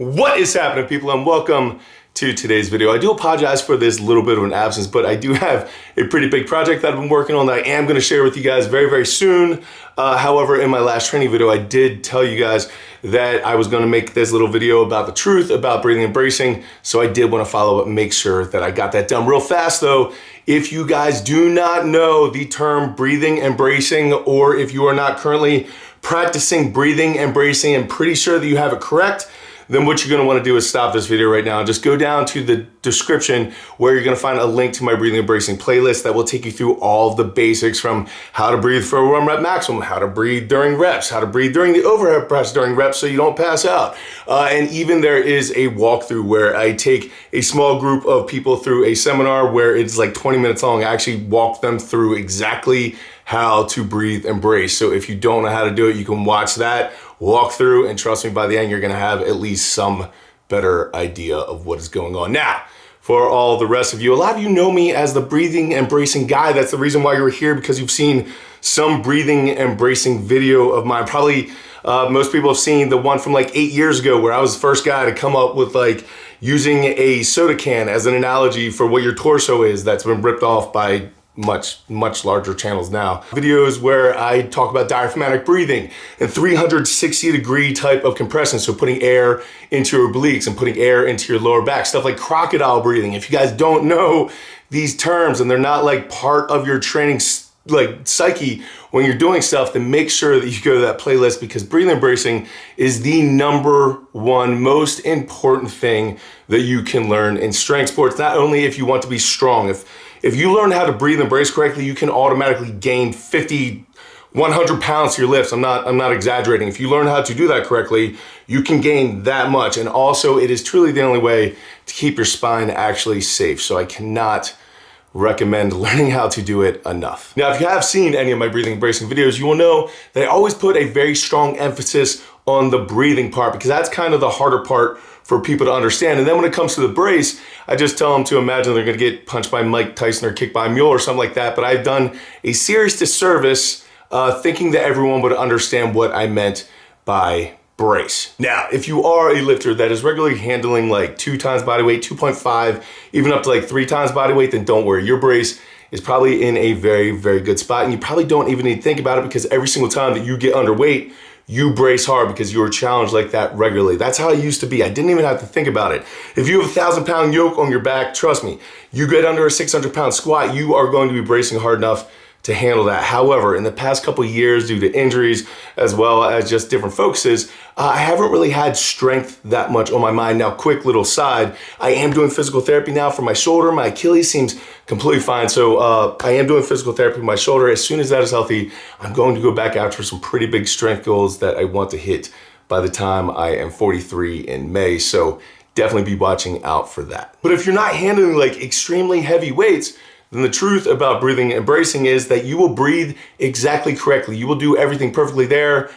What is happening, people, and welcome to today's video. I do apologize for this little bit of an absence, but I do have a pretty big project that I've been working on that I am going to share with you guys very, very soon. However, in my last training video, I did tell you guys that I was going to make this little video about the truth about breathing and bracing. So I did want to follow up and make sure that I got that done real fast, though. If you guys do not know the term breathing and bracing, or if you are not currently practicing breathing and bracing and pretty sure that you have it correct, then what you're gonna wanna do is stop this video right now and just go down to the description where you're gonna find a link to my breathing and bracing playlist that will take you through all the basics, from how to breathe for a 1 rep maximum, how to breathe during reps, how to breathe during the overhead press during reps so you don't pass out. And even there is a walkthrough where I take a small group of people through a seminar where it's like 20 minutes long. I actually walk them through exactly how to breathe and brace. So if you don't know how to do it, you can watch that, walk through, and trust me, by the end, you're gonna have at least some better idea of what is going on. Now, for all the rest of you, a lot of you know me as the breathing and bracing guy. That's the reason why you're here, because you've seen some breathing and bracing video of mine. Probably most people have seen the one from like 8 years ago where I was the first guy to come up with like using a soda can as an analogy for what your torso is. That's been ripped off by much larger channels now. Videos where I talk about diaphragmatic breathing and 360-degree type of compression. So putting air into your obliques and putting air into your lower back. Stuff like crocodile breathing. If you guys don't know these terms and they're not like part of your training like psyche when you're doing stuff, then make sure that you go to that playlist, because breathing and bracing is the #1 most important thing that you can learn in strength sports. Not only if you want to be strong, if you learn how to breathe and brace correctly, you can automatically gain 50, 100 pounds to your lifts. I'm not exaggerating. If you learn how to do that correctly, you can gain that much. And also, it is truly the only way to keep your spine actually safe. So I cannot recommend learning how to do it enough. Now, if you have seen any of my breathing and bracing videos, you will know that I always put a very strong emphasis on the breathing part, because that's kind of the harder part for people to understand. And then when it comes to the brace, I just tell them to imagine they're gonna get punched by Mike Tyson or kicked by a mule or something like that. But I've done a serious disservice thinking that everyone would understand what I meant by brace. Now, if you are a lifter that is regularly handling like 2 times body weight, 2.5, even up to like 3 times body weight, then don't worry. Your brace is probably in a very, very good spot. And you probably don't even need to think about it, because every single time that you get underweight, you brace hard because you are challenged like that regularly. That's how I used to be. I didn't even have to think about it. If you have a 1,000-pound yoke on your back, trust me, you get under a 600-pound squat, you are going to be bracing hard enough to handle that. However, in the past couple of years, due to injuries as well as just different focuses, I haven't really had strength that much on my mind. Now, quick little side, I am doing physical therapy now for my shoulder. My Achilles seems completely fine. So I am doing physical therapy for my shoulder. As soon as that is healthy, I'm going to go back after some pretty big strength goals that I want to hit by the time I am 43 in May. So definitely be watching out for that. But if you're not handling like extremely heavy weights, then the truth about breathing and bracing is that you will breathe exactly correctly. You will do everything perfectly there,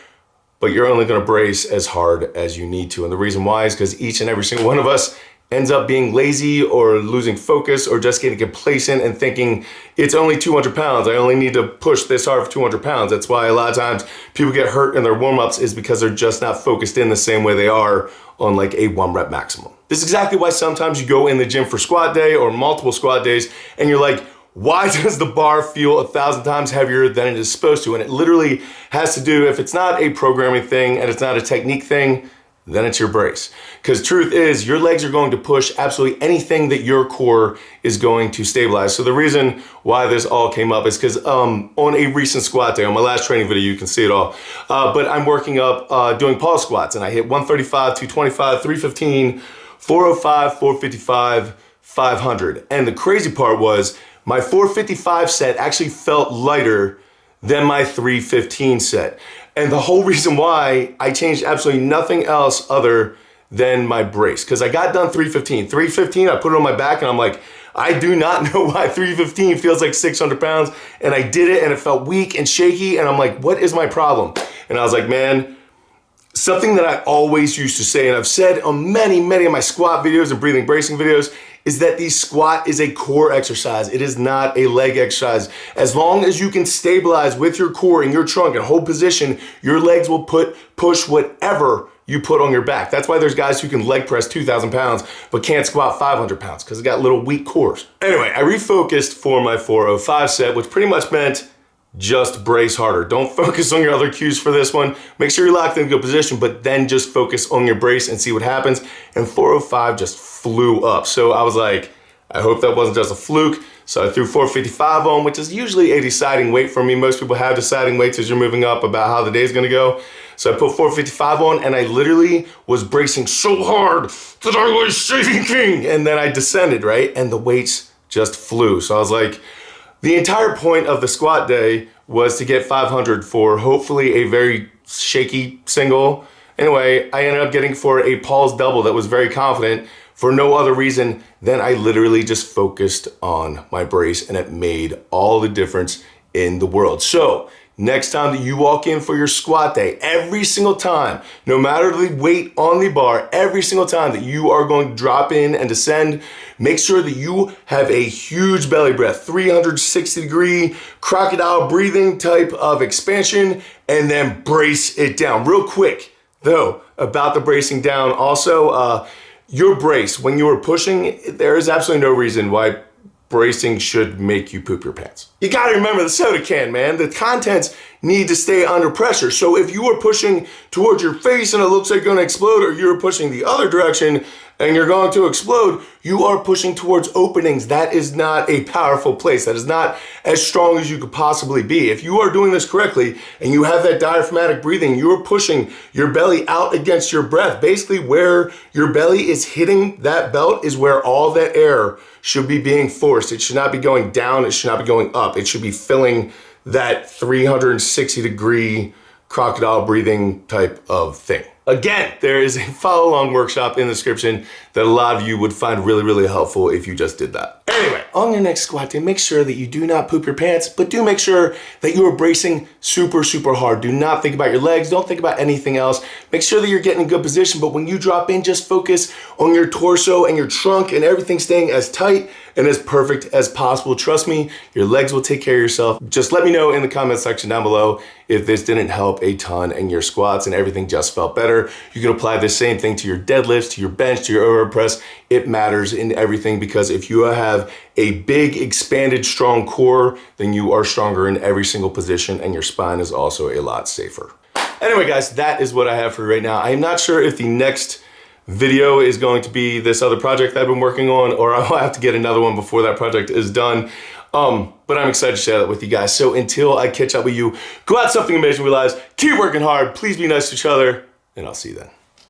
but you're only gonna brace as hard as you need to. And the reason why is because each and every single one of us ends up being lazy or losing focus or just getting complacent and thinking it's only 200 pounds. I only need to push this hard for 200 pounds. That's why a lot of times people get hurt in their warm-ups, is because they're just not focused in the same way they are on like a 1 rep maximum. This is exactly why sometimes you go in the gym for squat day or multiple squat days and you're like, why does the bar feel 1,000 times heavier than it is supposed to? And it literally has to do, if it's not a programming thing and it's not a technique thing, then it's your brace. Because truth is, your legs are going to push absolutely anything that your core is going to stabilize. So the reason why this all came up is because on a recent squat day, on my last training video, you can see it all, but I'm working up doing pause squats, and I hit 135, 225, 315, 405, 455, 500. And the crazy part was, my 455 set actually felt lighter than my 315 set. And the whole reason why I changed absolutely nothing else other than my brace, because I got done 315. 315, I put it on my back and I'm like, I do not know why 315 feels like 600 pounds. And I did it and it felt weak and shaky. And I'm like, what is my problem? And I was like, man, something that I always used to say, and I've said on many of my squat videos and breathing bracing videos, is that the squat is a core exercise. It is not a leg exercise. As long as you can stabilize with your core and your trunk and hold position, your legs will push whatever you put on your back. That's why there's guys who can leg press 2,000 pounds, but can't squat 500 pounds because they got little weak cores. Anyway, I refocused for my 405 set, which pretty much meant just brace harder. Don't focus on your other cues for this one. Make sure you're locked in a good position, but then just focus on your brace and see what happens. And 405 just flew up. So I was like, I hope that wasn't just a fluke. So I threw 455 on, which is usually a deciding weight for me. Most people have deciding weights as you're moving up about how the day's gonna go. So I put 455 on, and I literally was bracing so hard that I was shaking. And then I descended, right? And the weights just flew. So I was like, the entire point of the squat day was to get 500 for hopefully a very shaky single. Anyway, I ended up getting for a Paul's double that was very confident for no other reason than I literally just focused on my brace, and it made all the difference in the world. So next time that you walk in for your squat day, every single time, no matter the weight on the bar, every single time that you are going to drop in and descend, make sure that you have a huge belly breath, 360-degree crocodile breathing type of expansion, and then brace it down. Real quick, though, about the bracing down, also, your brace, when you are pushing, there is absolutely no reason why bracing should make you poop your pants. You gotta remember the soda can, man. The contents need to stay under pressure. So if you are pushing towards your face and it looks like you're gonna explode, or you're pushing the other direction and you're going to explode, you are pushing towards openings. That is not a powerful place. That is not as strong as you could possibly be. If you are doing this correctly and you have that diaphragmatic breathing, you are pushing your belly out against your breath. Basically, where your belly is hitting that belt is where all that air should be being forced. It should not be going down. It should not be going up. It should be filling that 360-degree crocodile breathing type of thing. Again, there is a follow-along workshop in the description that a lot of you would find really, really helpful if you just did that. Anyway, on your next squat day, make sure that you do not poop your pants, but do make sure that you are bracing super, super hard. Do not think about your legs. Don't think about anything else. Make sure that you're getting in good position, but when you drop in, just focus on your torso and your trunk and everything staying as tight and as perfect as possible. Trust me, your legs will take care of yourself. Just let me know in the comment section down below if this didn't help a ton in your squats and everything just felt better. You can apply the same thing to your deadlifts, to your bench, to your overhead press. It matters in everything, because if you have a big, expanded, strong core, then you are stronger in every single position, and your spine is also a lot safer. Anyway, guys, that is what I have for you right now. I am not sure if the next video is going to be this other project that I've been working on, or I'll have to get another one before that project is done. But I'm excited to share that with you guys. So until I catch up with you, go out something amazing with your lives, keep working hard, please be nice to each other, and I'll see you then.